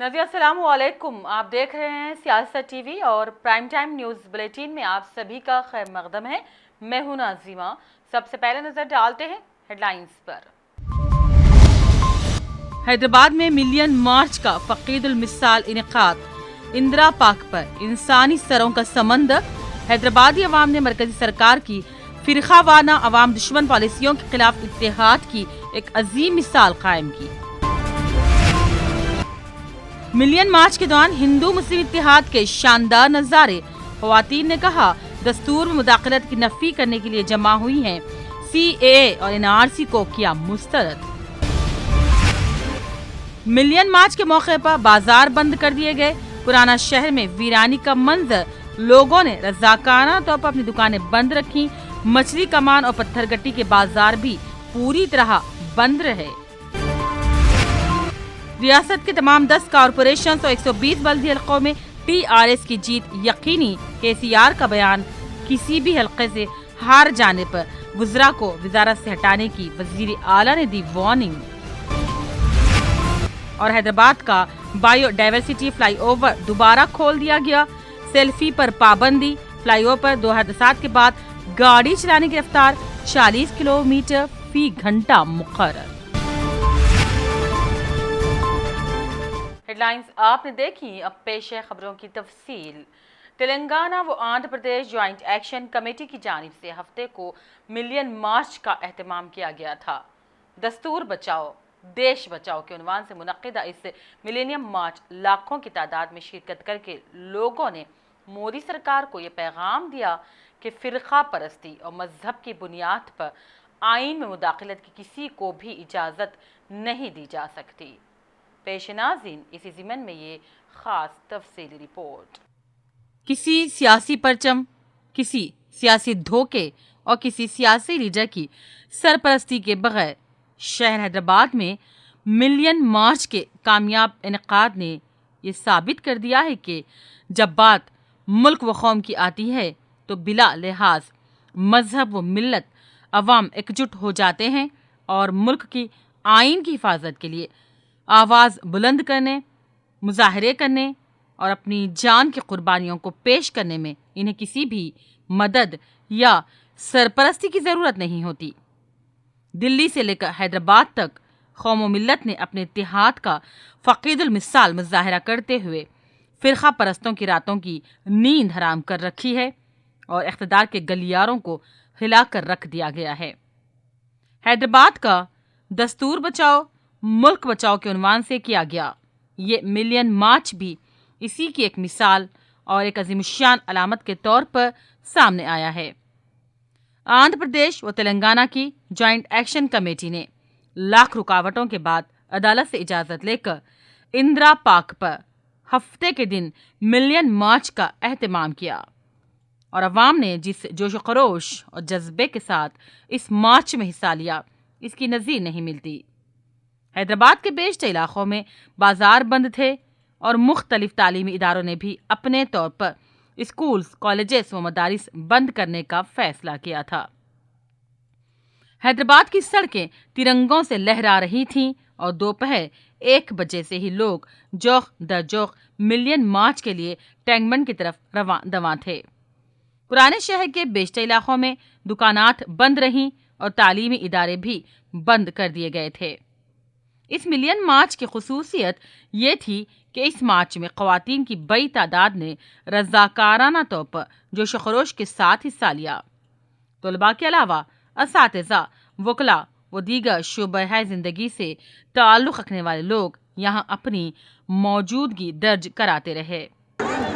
नज़ीर अस्सलाम वालेकुम। आप देख रहे हैं सियासत टीवी और प्राइम टाइम न्यूज़ बुलेटिन में आप सभी का खैर मकदम है। मैं हूं नाज़िमा। सबसे पहले नजर डालते हैं हेडलाइंस पर। हैदराबाद में मिलियन मार्च का फकीदुल मिसाल इनेकाद। इंदिरा पार्क पर इंसानी सरों का समंदर। हैदराबादी अवाम ने मरकजी सरकार की फिरकावाना अवाम दुश्मन पॉलिसियों के खिलाफ इत्तेहाद की एक अजीम मिसाल कायम की। मिलियन मार्च के दौरान हिंदू मुस्लिम इत्तेहाद के शानदार नजारे। ख्वातीन ने कहा दस्तूर में मुदाखलत की नफी करने के लिए जमा हुई हैं। CAA और NRC को किया मुस्तरद। मिलियन मार्च के मौके पर बाजार बंद कर दिए गए। पुराना शहर में वीरानी का मंजर। लोगों ने रजाकाराना तौर पर अपनी दुकानें बंद रखी। मछली कमान और पत्थरगट्टी के बाजार भी पूरी तरह बंद रहे। रियासत के तमाम 10 कॉरपोरेशन और 120 बल्दी हल्कों में TRS की जीत यकीनी। KCR का बयान किसी भी हल्के से हार जाने पर वज़रा को वजारत से हटाने की वजीर आला ने दी वार्निंग। और हैदराबाद का बायोडाइवर्सिटी फ्लाईओवर दोबारा खोल दिया गया। सेल्फी पर पाबंदी। फ्लाईओवर पर 2007 के बाद गाड़ी चलाने की रफ्तार 40 किलोमीटर फी घंटा मुकर्रर। हेडलाइंस आपने देखी, अब पेश है खबरों की तफसील। तेलंगाना व Andhra Pradesh joint action committee की जानिब से हफ्ते को मिलियन मार्च का एहतमाम किया गया था। दस्तूर बचाओ देश बचाओ के उन्वान से मुनक्किदा इस मिलेनियम मार्च लाखों की तादाद में शिरकत करके लोगों ने मोदी सरकार को ये पैगाम दिया कि फ़िरका परस्ती और मजहब की बुनियाद पर आइन में मुदाखलत की किसी को भी इजाज़त नहीं दी जा सकती। पेश नाज़रीन इसी ज़िमन में ये खास तफसीली रिपोर्ट। किसी सियासी परचम, किसी सियासी धोखे और किसी सियासी लीडर की सरपरस्ती के बगैर शहर हैदराबाद में मिलियन मार्च के कामयाब इनेकाद ने ये साबित कर दिया है कि जब बात मुल्क व कौम की आती है तो बिला लिहाज मजहब व मिल्लत अवाम एकजुट हो जाते हैं और मुल्क की आइन की हिफाजत के लिए आवाज़ बुलंद करने, मुजाहरे करने और अपनी जान की कुर्बानियों को पेश करने में इन्हें किसी भी मदद या सरपरस्ती की ज़रूरत नहीं होती। दिल्ली से लेकर हैदराबाद तक कौम व मिल्लत ने अपने इत्तेहाद का फकीदुल मिसाल मुजाहरा करते हुए फ़िरका परस्तों की रातों की नींद हराम कर रखी है और इख्तिदार के गलियारों को हिला कर रख दिया गया है। हैदराबाद का दस्तूर बचाओ मुल्क बचाओ के उन्वान से किया गया ये मिलियन मार्च भी इसी की एक मिसाल और एक अजीमशान अलामत के तौर पर सामने आया है। आंध्र प्रदेश व तेलंगाना की ज्वाइंट एक्शन कमेटी ने लाख रुकावटों के बाद अदालत से इजाज़त लेकर इंदिरा पार्क पर हफ्ते के दिन मिलियन मार्च का एहतमाम किया और अवाम ने जिस जोश खरोश और जज्बे के साथ इस मार्च में हिस्सा लिया इसकी नज़ीर नहीं मिलती। हैदराबाद के बेशतर इलाकों में बाजार बंद थे और मुख्तलिफ तालीमी इदारों ने भी अपने तौर पर स्कूल्स, कॉलेजेस व मदारिस बंद करने का फैसला किया था। हैदराबाद की सड़कें तिरंगों से लहरा रही थीं और दोपहर 1 बजे से ही लोग जोख दर जोख मिलियन मार्च के लिए टैंकबंड की तरफ रवां दवां थे। पुराने शहर के बेशतर इलाकों में दुकानात बंद रहीं और तालीमी इदारे भी बंद कर दिए गए थे। इस मिलियन मार्च की खुसूसियत ये थी कि इस मार्च में ख़वातीन की बड़ी तादाद ने रज़ाकाराना तौर पर जोश खरोश के साथ हिस्सा लिया। तलबा के अलावा असातिज़ा, वकला व दीगर शोबह ज़िंदगी से ताल्लुक़ रखने वाले लोग यहाँ अपनी मौजूदगी दर्ज कराते रहे।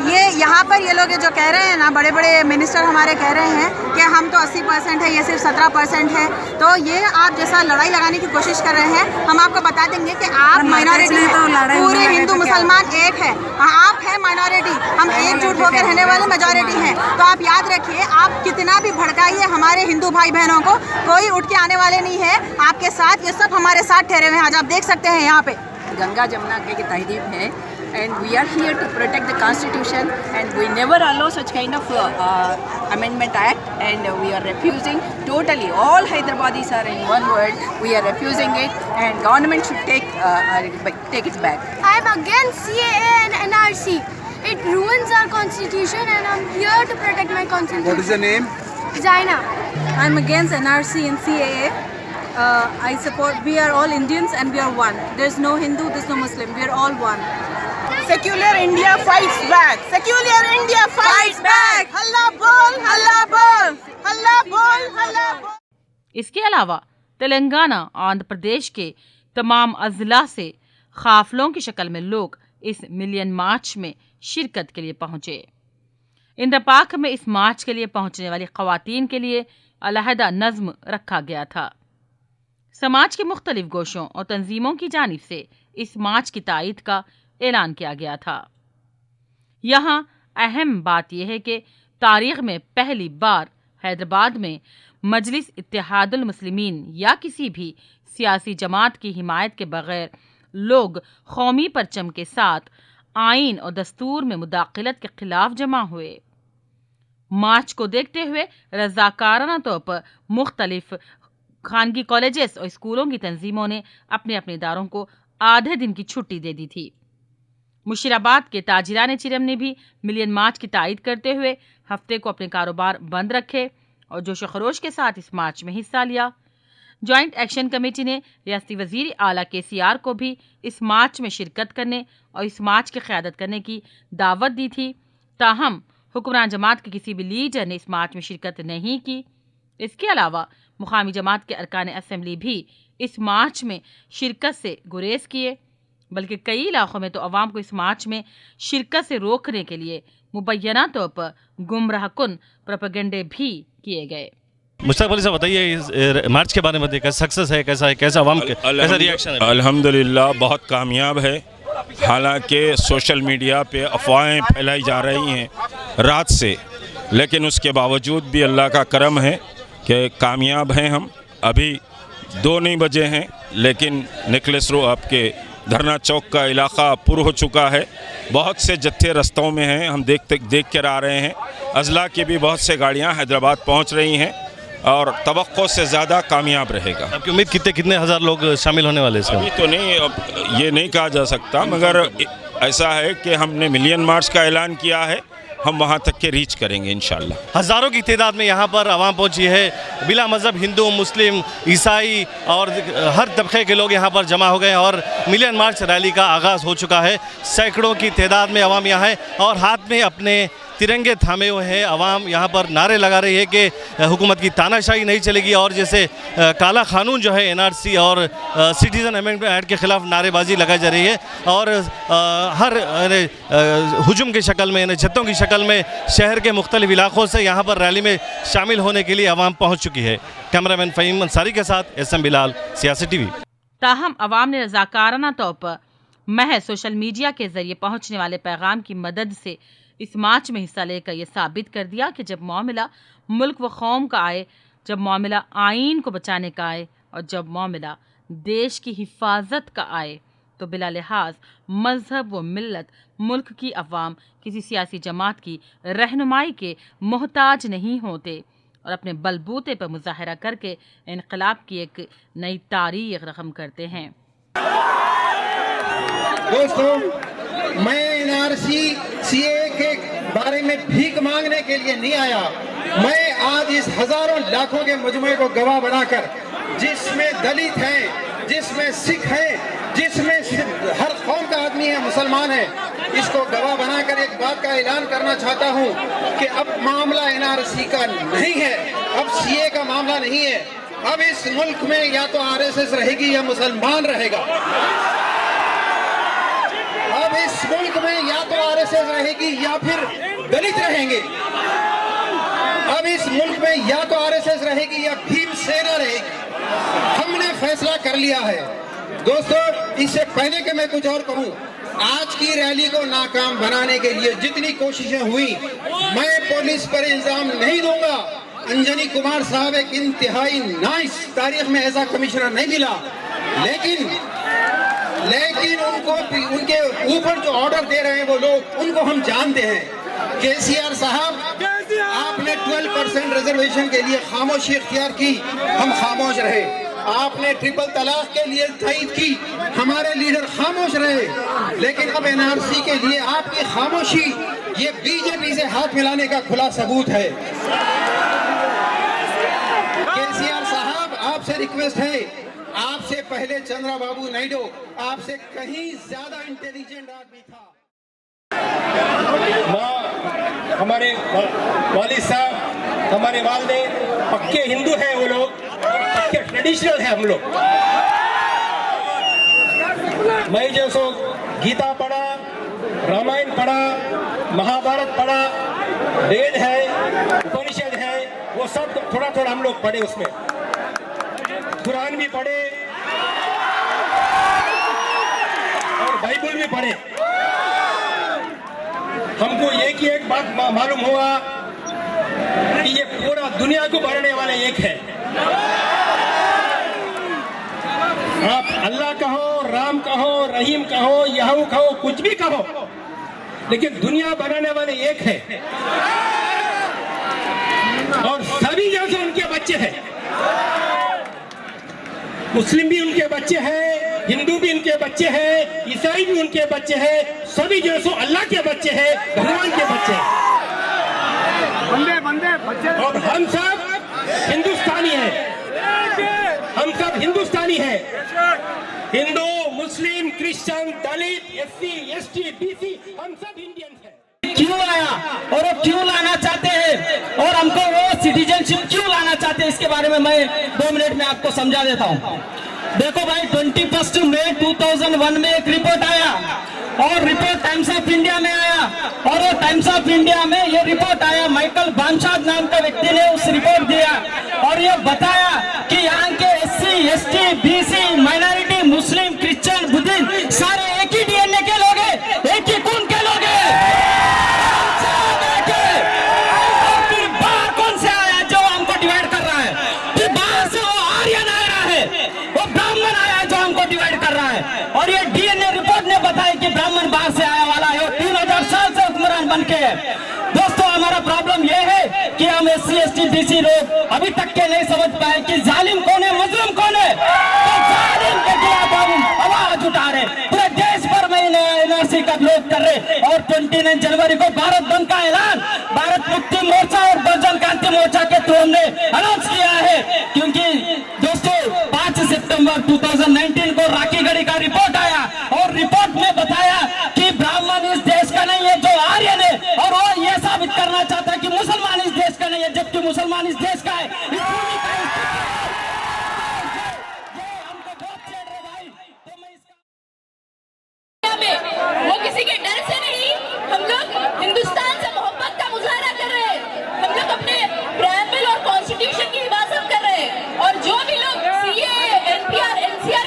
ये यहाँ पर ये लोग जो कह रहे हैं ना, बड़े बड़े मिनिस्टर हमारे कह रहे हैं कि हम तो 80% है, ये सिर्फ 17% है। तो ये आप जैसा लड़ाई लगाने की कोशिश कर रहे हैं। हम आपको बता देंगे कि आप माइनॉरिटी हैं, पूरे हिंदू मुसलमान एक है, आप हैं माइनॉरिटी, हम एकजुट होकर रहने वाले मेजॉरिटी हैं। तो आप याद रखिए, आप कितना भी भड़काइए हमारे हिंदू भाई बहनों को, कोई उठ के आने वाले नहीं है आपके साथ। ये सब हमारे साथ ठहरे हुए हैं। आज आप देख सकते हैं यहाँ पे गंगा जमुना की तहजीब है। and we are here to protect the constitution, and we never allow such kind of amendment act, and we are refusing totally. All Hyderabadis are in one word, we are refusing it, and government should take it back. I'm against CAA and NRC. It ruins our constitution, and I'm here to protect my constitution. What is the name? Zaina. I'm against NRC and CAA. I support, we are all Indians and we are one. There's no Hindu, there's no Muslim, we are all one. Secular India fights back. Secular India fights back. हल्ला बोल, हल्ला बोल, हल्ला बोल, हल्ला बोल. इसके अलावा तेलंगाना आंध्र प्रदेश के तमाम अजला से काफिलों की शक्ल में लोग इस मिलियन मार्च में शिरकत के लिए पहुंचे। इंदिरा पार्क में इस मार्च के लिए पहुंचने वाली खवातीन के लिए अलहदा नज्म रखा गया था। समाज के मुख्तलिफ गोशों और तंजीमों की जानिब से इस मार्च की तायद का ऐलान किया गया था। यहाँ अहम बात यह है कि तारीख में पहली बार हैदराबाद में मजलिस इत्तेहादुल मुस्लिमीन या किसी भी सियासी जमात की हिमायत के बगैर लोग कौमी परचम के साथ आइन और दस्तूर में मुदाखलत के खिलाफ जमा हुए। मार्च को देखते हुए रजाकाराना तौर पर मुख्तलिफ खानगी कॉलेजेस और स्कूलों की तंजीमों ने अपने अपने इदारों को आधे दिन की छुट्टी दे दी थी। मुशीराबाद के ताजिरान चिरम ने भी मिलियन मार्च की तायद करते हुए हफ्ते को अपने कारोबार बंद रखे और जोशो खरोश के साथ इस मार्च में हिस्सा लिया। जॉइंट एक्शन कमेटी ने रियासती वजीर आला KCR को भी इस मार्च में शिरकत करने और इस मार्च की क़यादत करने की दावत दी थी। ताहम हुक्मरान जमात के किसी भी लीडर ने इस मार्च में शिरकत नहीं की। इसके अलावा मुकामी जमात के अरकान असम्बली भी इस मार्च में शिरकत से गुरेज किए, बल्कि कई इलाकों में तो अवाम को इस मार्च में शिरकत से रोकने के लिए मुबैना तौर पर गुमराह कुन प्रोपेगेंडे भी किए गए। मुश्ताक अली साहब बताइए, इस मार्च के बारे में बताइए, सक्सेस है, कैसा है, कैसा अवाम कैसा रिएक्शन है? अल्हम्दुलिल्लाह बहुत कामयाब है। हालांकि सोशल मीडिया पे अफवाहें फैलाई जा रही हैं रात से, लेकिन उसके बावजूद भी अल्लाह का करम है कि कामयाब हैं हम। अभी 2 नहीं बजे हैं, लेकिन नेकलेस रो आपके धरना चौक का इलाका पुर हो चुका है। बहुत से जत्थे रस्तों में हैं, हम देख कर आ रहे हैं। अजला की भी बहुत से गाड़ियाँ हैदराबाद पहुँच रही हैं और तवक्को से ज़्यादा कामयाब रहेगा। आपकी उम्मीद कितने हज़ार लोग शामिल होने वाले हैं? अभी तो नहीं, अब ये नहीं कहा जा सकता, मगर ऐसा है कि हमने मिलियन मार्च का ऐलान किया है, हम वहाँ तक के रीच करेंगे इंशाल्लाह। हज़ारों की तादाद में यहाँ पर आवाम पहुँची है, बिला मज़हब हिंदू, मुस्लिम, ईसाई और हर तबके के लोग यहाँ पर जमा हो गए और मिलियन मार्च रैली का आगाज़ हो चुका है। सैकड़ों की तादाद में आवाम यहाँ है और हाथ में अपने तिरंगे थामे हुए हैं। आवाम यहाँ पर नारे लगा रही है कि हुकूमत की तानाशाही नहीं चलेगी और जैसे काला कानून जो है NRC और सिटीज़न अमेंडमेंट एक्ट के ख़िलाफ़ नारेबाजी लगाई जा रही है और हर हुजूम की शक्ल में, जत्थों की शक्ल में शहर के मुख्तलिफ इलाक़ों से यहाँ पर रैली में शामिल होने के लिए आवाम पहुँच चुकी है। कैमरामैन फ़हीम अंसारी के साथ SM बिलाल, सियासी TV। ताहम अवाम ने रज़ाकाराना तौर पर महज सोशल मीडिया के ज़रिए पहुँचने वाले पैगाम की मदद से इस मार्च में हिस्सा लेकर यह साबित कर दिया कि जब मामला मुल्क व कौम का आए, जब मामला आइन को बचाने का आए और जब मामला देश की हिफाजत का आए, तो बिला लिहाज मजहब व मिल्लत मुल्क की अवाम किसी सियासी जमात की रहनुमाई के मोहताज नहीं होते और अपने बलबूते पर मुजाहरा करके इनकलाब की एक नई तारीख रकम करते हैं। दोस्तों, मैं NRC CAA के बारे में भीख मांगने के लिए नहीं आया। मैं आज इस हजारों लाखों के मजमे को गवाह बनाकर, जिसमें दलित हैं, जिसमें सिख हैं, जिसमें हर कौम का आदमी है, मुसलमान है, इसको गवाह बनाकर एक बात का ऐलान करना चाहता हूं कि अब मामला NRC का नहीं है, अब CAA का मामला नहीं है। अब इस मुल्क में या तो RSS रहेगी या मुसलमान रहेगा। अब इस मुल्क में या तो RSS रहेगी या फिर दलित रहेंगे। अब इस मुल्क में या तो RSS रहेगी या भीम सेना रहेगी। हमने फैसला कर लिया है। दोस्तों, इससे पहले कि मैं कुछ और कहूं, आज की रैली को नाकाम बनाने के लिए जितनी कोशिशें हुई, मैं पुलिस पर इल्जाम नहीं दूंगा। अंजनी कुमार साहब एक इंतहाई नाइस, तारीख में ऐसा कमिश्नर नहीं मिला, लेकिन उनके ऊपर जो ऑर्डर दे रहे हैं वो लोग, उनको हम जानते हैं। केसीआर साहब, आपने 12% रिजर्वेशन के लिए खामोशी इख्तियार की, हम खामोश रहे। आपने ट्रिपल तलाक के लिए तायद की, हमारे लीडर खामोश रहे। लेकिन अब एनआरसी के लिए आपकी खामोशी ये बीजेपी से हाथ मिलाने का खुला सबूत है। केसीआर साहब, आपसे रिक्वेस्ट है, आपसे पहले चंद्रबाबू नायडू आपसे कहीं ज्यादा इंटेलिजेंट आदमी था। हमारे वालिद साहब, हमारे वालिद पक्के हिंदू हैं, वो लोग पक्के ट्रेडिशनल हैं हम लोग। मैं जो सो गीता पढ़ा, रामायण पढ़ा, महाभारत पढ़ा, वेद है, उपनिषद है, वो सब थोड़ा थोड़ा हम लोग पढ़े, उसमें कुरान भी पढ़े और बाइबल भी पढ़े। हमको एक बात मालूम हुआ कि ये पूरा दुनिया को बनाने वाले एक है। आप अल्लाह कहो, राम कहो, रहीम कहो, यहू कहो, कुछ भी कहो, लेकिन दुनिया बनाने वाले एक है और सभी जैसे उनके बच्चे हैं। मुस्लिम भी उनके बच्चे हैं, हिंदू भी उनके बच्चे हैं, ईसाई भी उनके बच्चे हैं, सभी जो सो अल्लाह के बच्चे हैं, भगवान के बच्चे हैं। और हम सब हिंदुस्तानी हैं, हम सब हिंदुस्तानी हैं। हिंदू, मुस्लिम, क्रिश्चियन, दलित, एससी, एसटी, बीसी, हम सब इंडियंस हैं। क्यों आया और वो क्यों लाना चाहते हैं और हमको वो सिटीजनशिप क्यों लाना चाहते हैं, इसके बारे में मैं 2 मिनट में आपको समझा देता हूँ। देखो भाई, 21 मई 2001 में एक रिपोर्ट आया और रिपोर्ट टाइम्स ऑफ इंडिया में आया और वो टाइम्स ऑफ इंडिया में ये रिपोर्ट आया, माइकल बानशाद नाम का व्यक्ति ने उस रिपोर्ट दिया और ये बताया कि यहाँ के एससी, एसटी, बीसी, माइनॉरिटी, मुस्लिम, क्रिश्चियन, बुद्धिस्ट सारे एक ही डीएनए के लोग हैं, एक ही खून के लोग हैं। फिर बाहर कौन से आया जो हमको डिवाइड कर रहा है? फिर बाहर से वो आर्यन आया है, वो ब्राह्मण आया है जो हमको डिवाइड कर रहा है। और ये डीएनए रिपोर्ट ने बताया कि ब्राह्मण बाहर से आया वाला है, 3000 साल से हुक्मरान बन के है। दोस्तों, हमारा प्रॉब्लम ये है कि हम एससी, एसटी, बीसी लोग अभी तक के नहीं समझ पाए कि जालिम कौन है, मजलूम कौन है। तो जालिम के खिलाफ हम आवाज उठा रहे, पूरे देश भर में एनआरसी का विरोध कर रहे और 29 जनवरी को भारत बंद का ऐलान भारत मुक्ति मोर्चा और बहुजन क्रांति मोर्चा के थ्रू हमने अनाउंस किया है। क्योंकि दोस्तों, 5 सितंबर 2019 को राखीगढ़ी का रिपोर्ट आया और रिपोर्ट में बताया कि ब्राह्मण इस देश का नहीं है जो आर्यन है, और वो ये साबित करना चाहता है कि मुसलमान इस देश का नहीं है, जबकि मुसलमान इस देश का है। इस भूमि का वो किसी के डर से नहीं, हम लोग हिंदुस्तान से मोहब्बत का मुजाहरा कर रहे हैं। हम लोग अपने प्रेम्बल और कॉन्स्टिट्यूशन की हिफाजत कर रहे हैं और जो भी लोग सीएए, एनपीआर, एनसीआर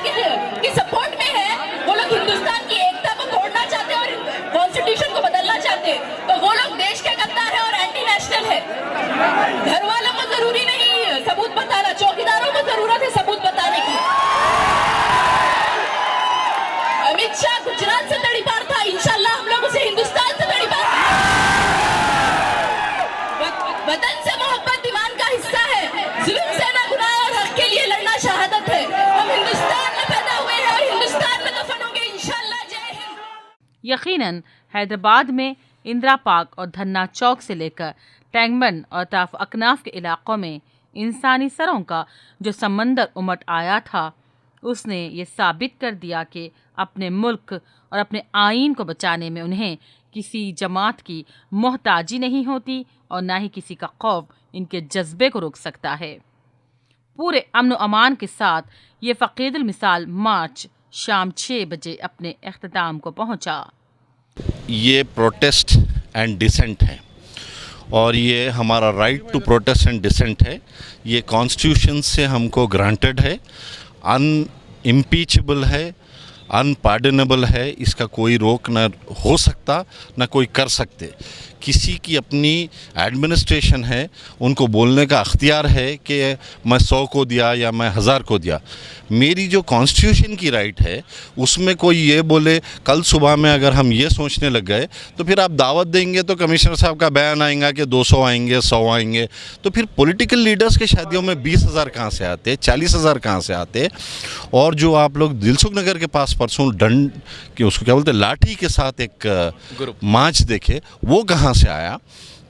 की सपोर्ट में है, वो लोग हिंदुस्तान की एकता को तोड़ना चाहते हैं और कॉन्स्टिट्यूशन को बदलना चाहते हैं। तो वो लोग देश के गद्दार है और एंटी नेशनल है। घर वालों को जरूरी नहीं सबूत बताना, चौकीदारों को जरूरत है सबूत बताने की। अमित शाह गुजरात से तड़ीपार था, इंशाल्लाह हम लोग उसे हिंदुस्तान से तड़ीपार। वतन से मोहब्बत ईमान का हिस्सा है, जुल्म से ना गुनाह और हक के लिए लड़ना शहादत है। हम हिंदुस्तान में पैदा हुए हैं और हिंदुस्तान में दफन होंगे, इंशाल्लाह। जय हिंद। यकीनन हैदराबाद में इंदिरा पार्क और धन्ना चौक से लेकर टैंगबन और ताफ अकनाफ के इलाकों में इंसानी सरों का जो समंदर उमट आया था, उसने ये साबित कर दिया कि अपने मुल्क और अपने आईन को बचाने में उन्हें किसी जमात की मोहताजी नहीं होती और ना ही किसी का खौफ इनके जज्बे को रोक सकता है। पूरे अमन व अमान के साथ ये फ़क़ीदुल मिसाल मार्च शाम 6 बजे अपने अख्ताम को पहुंचा। ये प्रोटेस्ट एंड डिसेंट है और ये हमारा right to protest and dissent है। ये कॉन्स्टिट्यूशन से हमको ग्रांटेड है, अनइम्पीचेबल है, अनपार्डनेबल है। इसका कोई रोक ना हो सकता, ना कोई कर सकते, किसी की अपनी एडमिनिस्ट्रेशन है, उनको बोलने का अख्तियार है कि मैं 100 को दिया या मैं 1000 को दिया। मेरी जो कॉन्स्टिट्यूशन की राइट है उसमें कोई ये बोले कल सुबह में अगर हम ये सोचने लग गए तो फिर आप दावत देंगे तो कमिश्नर साहब का बयान आएगा कि 200 आएंगे, 100 आएंगे, तो फिर पॉलिटिकल लीडर्स के शादियों में 20,000 कहाँ से आते, 40,000 कहाँ से आते। और जो आप लोग दिलसुख नगर के पास परसों दंड कि उसको क्या बोलते लाठी के साथ एक मार्च देखे, वो कहाँ से आया।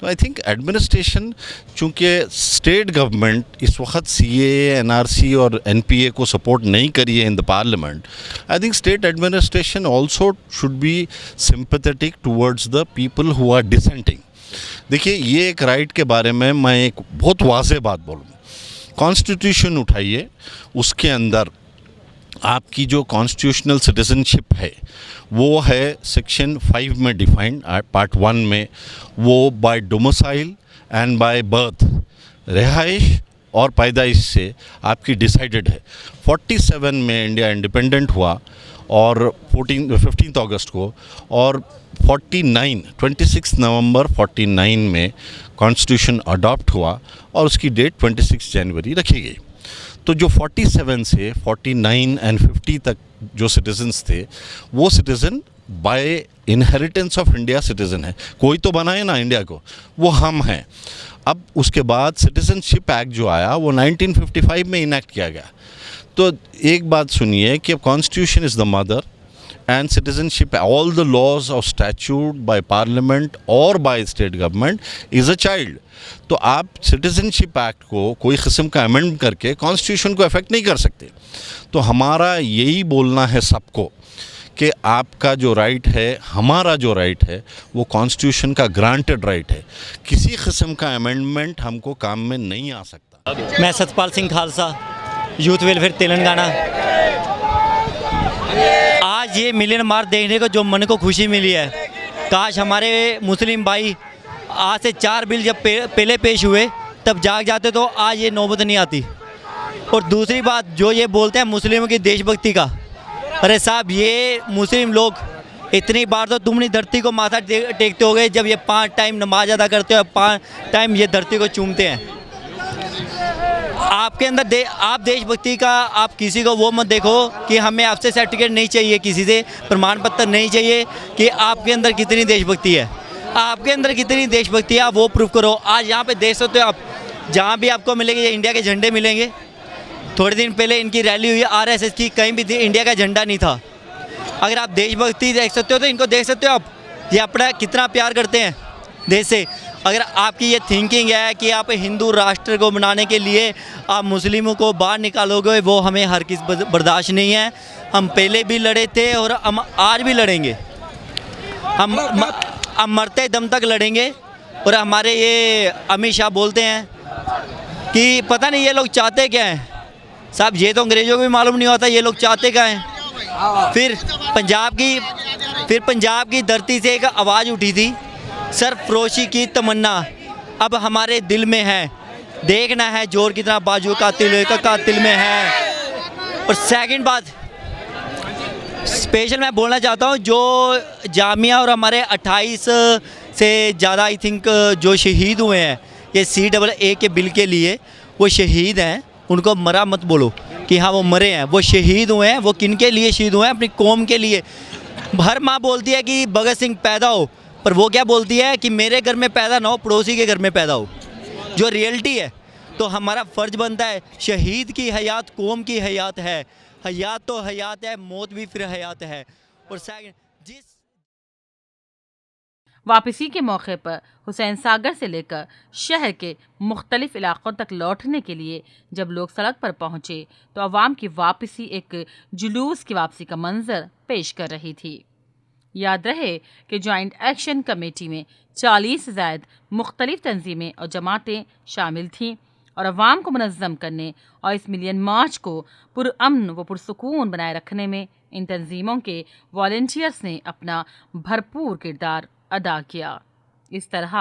तो आई थिंक एडमिनिस्ट्रेशन, चूँकि स्टेट गवर्नमेंट इस वक्त CAA, NRC और NPA को सपोर्ट नहीं करी है in the parliament, I think state administration also should be sympathetic towards the people who are dissenting. देखिए, ये एक राइट के बारे में मैं एक बहुत वाज़ेह बात बोलूँ। कॉन्स्टिट्यूशन उठाइए, उसके अंदर आपकी जो कॉन्स्टिट्यूशनल सिटीजनशिप है वो है सेक्शन 5 में डिफाइंड, पार्ट 1 में, वो by domicile and by birth, रिहाइश और पैदाइश से आपकी डिसाइडेड है। 47 में इंडिया इंडिपेंडेंट हुआ और 15 अगस्त को, और 26 नवंबर 49 में कॉन्स्टिट्यूशन अडॉप्ट हुआ और उसकी डेट 26 जनवरी रखी गई। तो जो 47 से 49 एंड 50 तक जो सिटीजन्स थे, वो citizen by inheritance of India citizen है। कोई तो बनाए ना इंडिया को, वो हम हैं। अब उसके बाद सिटीजनशिप एक्ट जो आया वो 1955 में इनैक्ट किया गया। तो एक बात सुनिए कि constitution is the mother and citizenship, all the laws of statute by parliament or by state government is a child। तो आप सिटीजनशिप एक्ट को कोई किस्म का अमेंड करके कॉन्स्टिट्यूशन को अफेक्ट नहीं कर सकते। तो हमारा यही बोलना है सबको कि आपका जो राइट है, हमारा जो राइट है, वो कॉन्स्टिट्यूशन का ग्रांटेड राइट है। किसी किस्म का अमेंडमेंट हमको काम में नहीं आ सकता। मैं सतपाल सिंह खालसा, यूथ वेलफेयर तेलंगाना। आज ये मिलियन मार्च देखने को जो मन को खुशी मिली है, काश हमारे मुस्लिम भाई आज से 4 बिल जब पहले पेश हुए तब जाग जाते तो आज ये नौबत नहीं आती। और दूसरी बात जो ये बोलते हैं मुस्लिमों की देशभक्ति का, अरे साहब, ये मुस्लिम लोग इतनी बार तो तुम नहीं धरती को माथा टेकते हो गए जब ये 5 टाइम नमाज अदा करते हो, 5 टाइम ये धरती को चूमते हैं। आपके अंदर आप देशभक्ति का, आप किसी को वो मत देखो कि हमें आपसे सर्टिफिकेट नहीं चाहिए, किसी से प्रमाण पत्र नहीं चाहिए कि आपके अंदर कितनी देशभक्ति है। आपके अंदर कितनी देशभक्ति है आप वो प्रूफ करो। आज यहाँ पे देख सकते हो आप, जहाँ भी आपको मिलेंगे ये इंडिया के झंडे मिलेंगे। थोड़े दिन पहले इनकी रैली हुई RSS की, कहीं भी इंडिया का झंडा नहीं था। अगर आप देशभक्ति देख सकते हो तो इनको देख सकते हो आप, ये अपना कितना प्यार करते हैं देश से। अगर आपकी ये थिंकिंग है कि आप हिंदू राष्ट्र को बनाने के लिए आप मुस्लिमों को बाहर निकालोगे, वो हमें हर किस बर्दाश्त नहीं है। हम पहले भी लड़े थे और हम आज भी लड़ेंगे। हम मरते दम तक लड़ेंगे। और हमारे ये अमित शाह बोलते हैं कि पता नहीं ये लोग चाहते क्या हैं। साहब, ये तो अंग्रेज़ों को भी मालूम नहीं होता ये लोग चाहते क्या हैं। फिर पंजाब की धरती से एक आवाज़ उठी थी, सरफरोशी की तमन्ना अब हमारे दिल में है, देखना है जोर कितना बाजू कातिल में है। और सेकंड बात स्पेशल मैं बोलना चाहता हूँ, जो जामिया और हमारे 28 से ज़्यादा आई थिंक जो शहीद हुए हैं ये CAA के बिल के लिए, वो शहीद हैं, उनको मरा मत बोलो कि हाँ वो मरे हैं, वो शहीद हुए हैं। वो किन के लिए शहीद हुए हैं? अपनी कौम के लिए। हर माँ बोलती है कि भगत सिंह पैदा हो, पर वो क्या बोलती है कि मेरे घर में पैदा ना हो, पड़ोसी के घर में पैदा हो, जो रियलिटी है। तो हमारा फ़र्ज बनता है, शहीद की हयात कौम की हयात है, हयात तो हयात है, मौत भी फिर हयात है। और सेकंड, जिस वापसी के मौके पर हुसैन सागर से लेकर शहर के मुख्तलिफ इलाकों तक लौटने के लिए जब लोग सड़क पर पहुंचे तो अवाम की वापसी एक जुलूस की वापसी का मंजर पेश कर रही थी। याद रहे कि जॉइंट एक्शन कमेटी में 40 से ज़ायद मुख्तलिफ तंजीमें और जमातें शामिल थीं और अवाम को मुनज़्ज़म करने और इस मिलियन मार्च को पुरअमन व पुरसुकून बनाए रखने में इन तंजीमों के वॉलंटियर्स ने अपना भरपूर किरदार अदा किया। इस तरह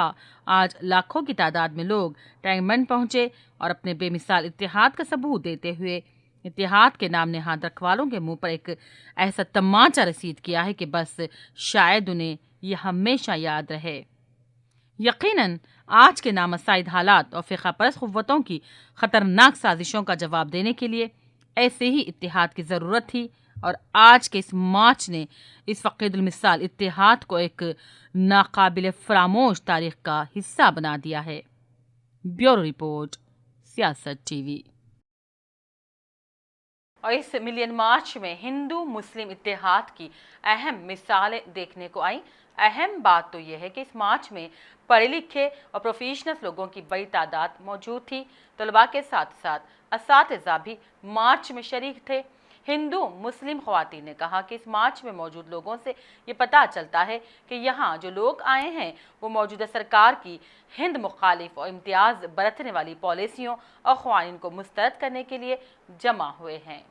आज लाखों की तादाद में लोग टैंकबंद पहुँचे और अपने बेमिसाल इत्तेहाद का सबूत देते हुए इत्तेहाद के नाम नेहाद रखवालों के मुंह पर एक ऐसा तमाचा रसीद किया है कि बस शायद उन्हें यह हमेशा याद रहे। यकीनन आज के नामसाइद हालात और फ़िक़ा परस्त क़ुव्वतों की ख़तरनाक साजिशों का जवाब देने के लिए ऐसे ही इत्तेहाद की ज़रूरत थी और आज के इस मार्च ने इस फ़क़ीदुल मिसाल इत्तेहाद को एक नाकाबिल फ़रामोश तारीख़ का हिस्सा बना दिया है। ब्यूरो रिपोर्ट, सियासत टीवी। और इस मिलियन मार्च में हिंदू मुस्लिम इत्तेहाद की अहम मिसालें देखने को आई। अहम बात तो यह है कि इस मार्च में पढ़े लिखे और प्रोफेशनल लोगों की बड़ी तादाद मौजूद थी। तलबा के साथ साथ असातिज़ा भी मार्च में शरीक थे। हिंदू मुस्लिम ख़वातीन ने कहा कि इस मार्च में मौजूद लोगों से ये पता चलता है कि यहाँ जो लोग आए हैं वो मौजूदा सरकार की हिंद मुखालिफ और इम्तियाज़ बरतने वाली पॉलिसियों और क़वानीन को मुस्तरद करने के लिए जमा हुए हैं।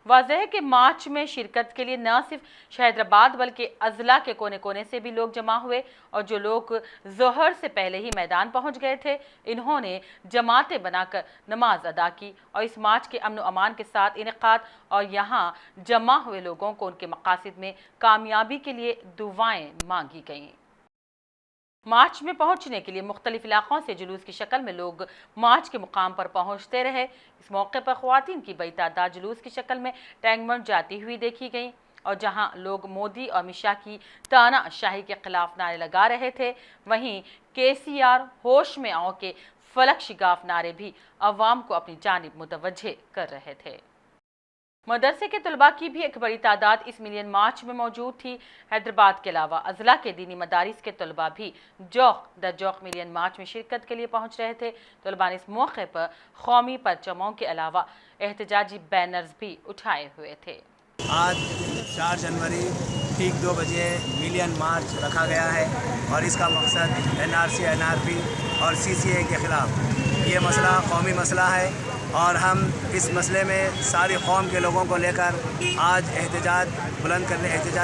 वाज़ेह है कि मार्च में शिरकत के लिए न सिर्फ हैदराबाद बल्कि अज़ला के कोने कोने से भी लोग जमा हुए और जो लोग ज़ोहर से पहले ही मैदान पहुंच गए थे, इन्होंने जमातें बनाकर नमाज अदा की और इस मार्च के अमन व अमान के साथ इनेकाद और यहाँ जमा हुए लोगों को उनके मकासद में कामयाबी के लिए दुआएं मांगी गईं। मार्च में पहुंचने के लिए मुख्तलिफ इलाकों से जुलूस की शक्ल में लोग मार्च के मुकाम पर पहुंचते रहे। इस मौके पर ख़वातीन की बड़ी तादाद जुलूस की शक्ल में टैंक बंड जाती हुई देखी गई और जहां लोग मोदी और अमित शाह की तानाशाही के खिलाफ नारे लगा रहे थे, वहीं KCR होश में आओ के फलक शिगाफ नारे भी अवाम को अपनी जानिब मुतवज्जे कर रहे थे। मदरसे के तलबा की भी एक बड़ी तादाद इस मिलियन मार्च में मौजूद थी। हैदराबाद के अलावा अज़ला के दीनी मदारिस के तलबा भी जौक द जौक मिलियन मार्च में शिरकत के लिए पहुंच रहे थे। तलबा ने इस मौके पर कौमी परचमों के अलावा एहतजाजी बैनर्स भी उठाए हुए थे। आज 4 जनवरी ठीक 2 बजे मिलियन मार्च रखा गया है और इसका मकसद NRC, NRP और CCA के ख़िलाफ़ ये मसला कौमी मसला है और हम इस मसले में सारी कौम के लोगों को लेकर आज एहतजाज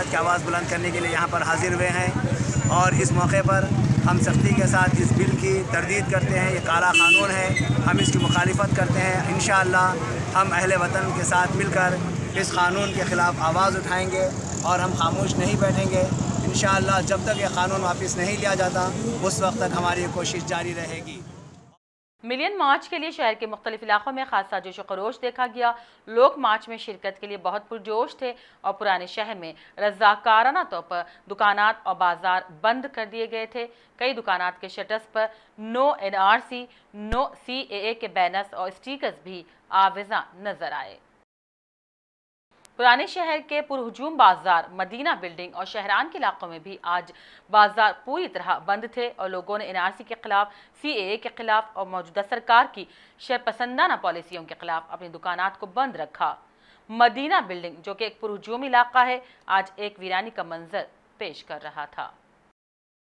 की आवाज़ बुलंद करने के लिए यहाँ पर हाजिर हुए हैं और इस मौके पर हम सख्ती के साथ इस बिल की तरदीद करते हैं। ये काला कानून है, हम इसकी मुखालिफत करते हैं। इंशाअल्लाह हम अहले वतन के साथ मिलकर इस कानून के ख़िलाफ़ आवाज़ उठाएंगे और हम खामोश नहीं बैठेंगे। इंशाअल्लाह जब तक ये कानून वापस नहीं लिया जाता उस वक्त तक हमारी कोशिश जारी रहेगी। मिलियन मार्च के लिए शहर के मुख्तलिफ इलाकों में खासा जोश व खरोश देखा गया। लोग मार्च में शिरकत के लिए बहुत पुरजोश थे और पुराने शहर में रज़ाकाराना तौर पर दुकानात और बाजार बंद कर दिए गए थे। कई दुकानात के शटर्स पर नो NRC, नो CAA के बैनर्स और स्टिकर्स भी आवेज़ा नजर आए। पुराने शहर के पुरहुजूम बाजार, मदीना बिल्डिंग और शहरान के इलाकों में भी आज बाजार पूरी तरह बंद थे और लोगों ने NRC के खिलाफ, CAA के खिलाफ और मौजूदा सरकार की शहरपसंदाना पॉलिसियों के खिलाफ अपनी दुकानात को बंद रखा। मदीना बिल्डिंग जो कि एक पुरहुजूम इलाका है, आज एक वीरानी का मंजर पेश कर रहा था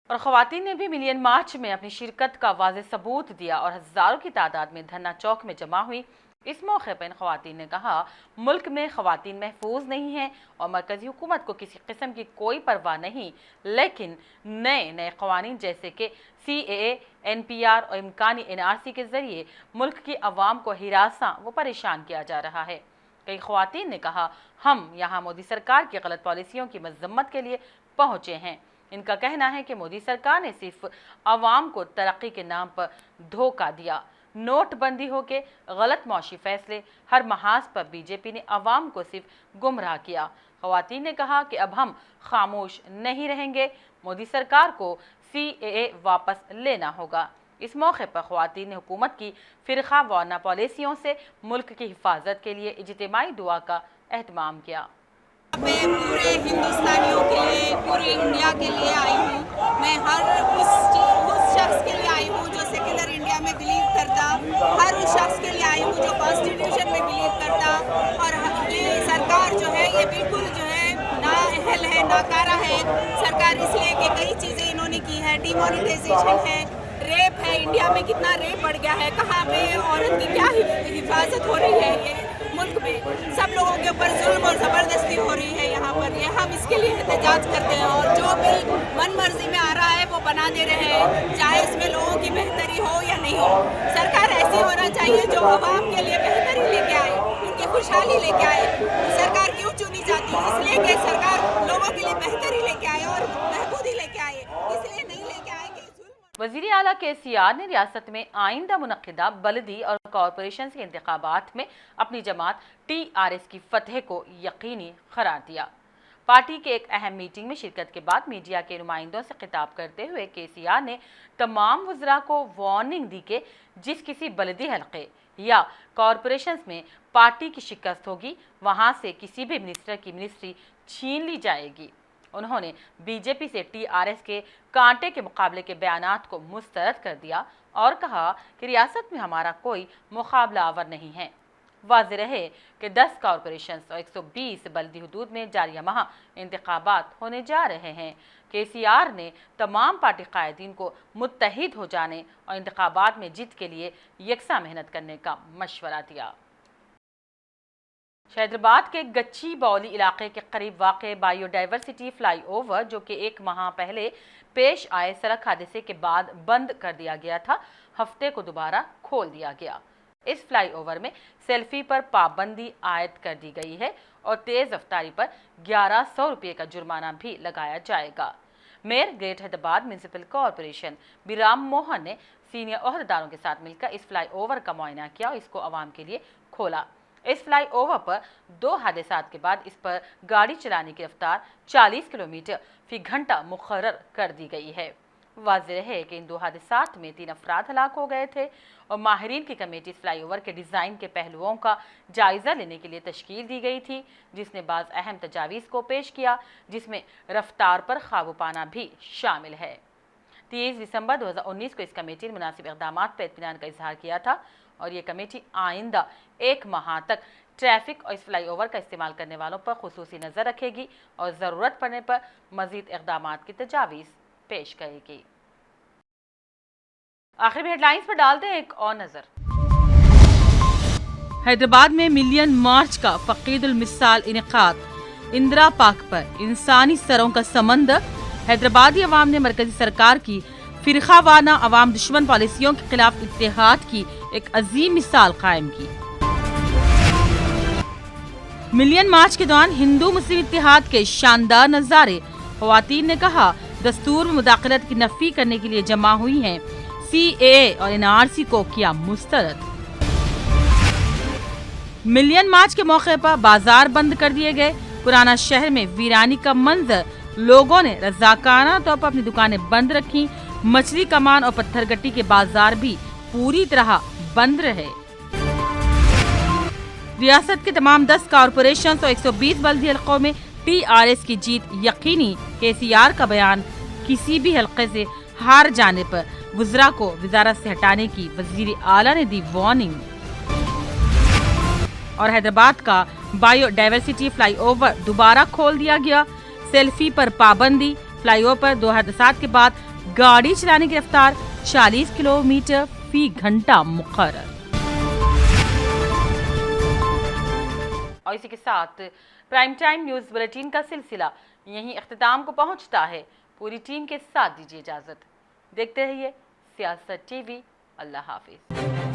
और ख़वातीन ने भी मिलियन मार्च में अपनी शिरकत का वाज़ेह सबूत दिया और हज़ारों की तादाद में धरना चौक में जमा हुई। इस मौके पर इन ख़वातीन ने कहा, मुल्क में ख़वातीन महफूज नहीं हैं और मरकज़ी हुकूमत को किसी किस्म की कोई परवाह नहीं, लेकिन नए नए क़वानीन जैसे कि CAA, NPR और इम्कानी NRC के ज़रिए मुल्क की अवाम को हिरासा व परेशान किया जा रहा है। कई ख़वातीन ने कहा, हम यहाँ मोदी सरकार की गलत पॉलिसियों की मज़म्मत के लिए पहुँचे हैं। इनका कहना है कि मोदी सरकार ने सिर्फ अवाम को तरक्की के नाम पर धोखा दिया। नोटबंदी हो के गलत मौशी फैसले, हर महाज पर बीजेपी ने अवाम को सिर्फ गुमराह किया। ख़वातीन ने कहा कि अब हम खामोश नहीं रहेंगे, मोदी सरकार को CAA वापस लेना होगा। इस मौके पर ख़वातीन ने हुकूमत की फ़िरक़ा वाराना पॉलिसियों से मुल्क की हिफाजत के लिए इज्तिमाई दुआ का एहतमाम किया। मैं पूरे हिंदुस्तानियों के लिए, पूरी इंडिया के लिए आई हूँ। मैं हर उस शख्स के लिए आई हूँ जो सेक्युलर इंडिया में बिलीव करता, हर उस शख्स के लिए आई हूँ जो कॉन्स्टिट्यूशन में बिलीव करता। और ये सरकार जो है ये बिल्कुल जो है नाअहल है, नाकारा है सरकार, इसलिए कि कई चीज़ें इन्होंने की है। डिमोनेटाइजेशन है, रेप है, इंडिया में कितना रेप बढ़ गया है, कहाँ पे औरत की क्या हिफाजत हो रही है, ये मुल्क में सब लोगों के ऊपर जुल्म और ज़बरदस्ती हो रही है यहाँ पर। ये हम इसके लिए एहतजाज करते हैं और जो बिल मन मर्जी में आ रहा है वो बना दे रहे हैं, चाहे इसमें लोगों की बेहतरी हो या नहीं हो। सरकार ऐसी होना चाहिए जो आवाम के लिए बेहतरी लेके आए, उनकी खुशहाली लेके आए। सरकार क्यों चुनी जाती है? इसलिए कि सरकार लोगों के लिए बेहतरी लेके आए और बहबूदी लेके आए, इसलिए नहीं लेके आए। वज़ीर आला KCR ने रियासत में आइंदा मुनक़िदा बलदी और कॉरपोरेशन के इंतखाबात में अपनी जमात TRS की फतह को यकीनी करार दिया। पार्टी के एक अहम मीटिंग में शिरकत के बाद मीडिया के नुमाइंदों से खिताब करते हुए KCR ने तमाम वज़रा को वार्निंग दी कि जिस किसी बलदी हल्के या कॉरपोरेशन में पार्टी की शिकस्त होगी वहां से किसी भी मिनिस्टर की मिनिस्ट्री छीन ली जाएगी। उन्होंने बीजेपी से TRS के कांटे के मुकाबले के बयानात को मुस्तरद कर दिया और कहा कि रियासत में हमारा कोई मुकाबला आवर नहीं है। वाज़ेह रहे कि 10 कॉरपोरेशन और 120 बल्दी हुदूद में जारी माह इंतखाबात होने जा रहे हैं। KCR ने तमाम पार्टी कायदीन को मुत्तहिद हो जाने और इंतखाबात में जीत के लिए यकसा मेहनत करने का मशवरा दिया। हैदराबाद के गच्ची बौली इलाके के करीब वाक़े बायोडाइवर्सिटी फ्लाईओवर, जो कि एक माह पहले पेश आए सड़क हादसे के बाद बंद कर दिया गया था, हफ्ते को दोबारा खोल दिया गया। इस फ्लाईओवर में सेल्फी पर पाबंदी आयद कर दी गई है और तेज़ रफ्तारी पर 1100 रुपये का जुर्माना भी लगाया जाएगा। Mayor greater Hyderabad municipal corporation Biram Mohan ने सीनियर ओहदेदारों के साथ मिलकर इस फ्लाईओवर का मुआयना किया और इसको आवाम के लिए खोला। इस फ्लाईओवर पर 2 हादसात के बाद इस पर गाड़ी चलाने की रफ्तार 40 किलोमीटर फी घंटा मुकर्रर कर दी गई है। वाज़ेह है कि इन 2 हादसात में 3 अफराद हलाक हो गए थे और माहिरीन की कमेटी इस फ्लाईओवर के डिज़ाइन के पहलुओं का जायज़ा लेने के लिए तश्कील दी गई थी, जिसने बाज़ अहम तजावीज़ को पेश किया, जिसमें रफ्तार पर काबू पाना भी शामिल है। 30 दिसंबर 2019 को इस कमेटी ने मुनासिब इक़दाम पर इत्मीनान का इजहार किया था और ये कमेटी आइंदा 1 माह तक ट्रैफिक और इस फ्लाईओवर का इस्तेमाल करने वालों पर खुसूसी नज़र रखेगी और ज़रूरत पड़ने पर मज़ीद इक़दाम की तजावीज़ पेश करेगी। आखिर में हेडलाइंस पर डालते हैं एक और नज़र। हैदराबाद में मिलियन मार्च का फ़क़ीदुल मिसाल इनेकाद, इंदिरा पार्क पर इंसानी सरों का समंदर। हैदराबादी अवाम ने मरकजी सरकार की फ़िरक़ावाना अवाम दुश्मन पॉलिसियों के खिलाफ इत्तेहाद की एक अजीम मिसाल कायम की। मिलियन मार्च के दौरान हिंदू मुस्लिम इत्तेहाद के शानदार नज़ारे। ख़वातीन ने कहा दस्तूर में मुदाखलत की नफ़ी करने के लिए जमा हुई हैं। CAA और NRC को किया मुस्तरद। मिलियन मार्च के मौके पर बाजार बंद कर दिए गए। पुराना शहर में वीरानी का मंजर, लोगों ने रज़ाकाराना तौर पर अपनी दुकानें बंद रखी। मछली कमान और पत्थरगट्टी के बाजार भी पूरी तरह बंद रहे। रियासत के तमाम 10 कॉरपोरेशन और 120 बल्दी हल्कों में TRS की जीत यकीनी। KCR का बयान, किसी भी हल्के से हार जाने पर वज़रा को वज़ारत से हटाने की वज़ीर आला ने दी वार्निंग। और हैदराबाद का बायोडाइवर्सिटी फ्लाईओवर दोबारा खोल दिया गया। सेल्फी पर पाबंदी। फ्लाईओवर पर 2 हादसात के बाद गाड़ी चलाने की रफ्तार 40 किलोमीटर फी घंटा मुकर्रर। और इसी के साथ प्राइम टाइम न्यूज़ बुलेटिन का सिलसिला यहीं इख्तिताम को पहुंचता है। पूरी टीम के साथ दीजिए इजाज़त। देखते रहिए सियासत TV। अल्लाह हाफिज।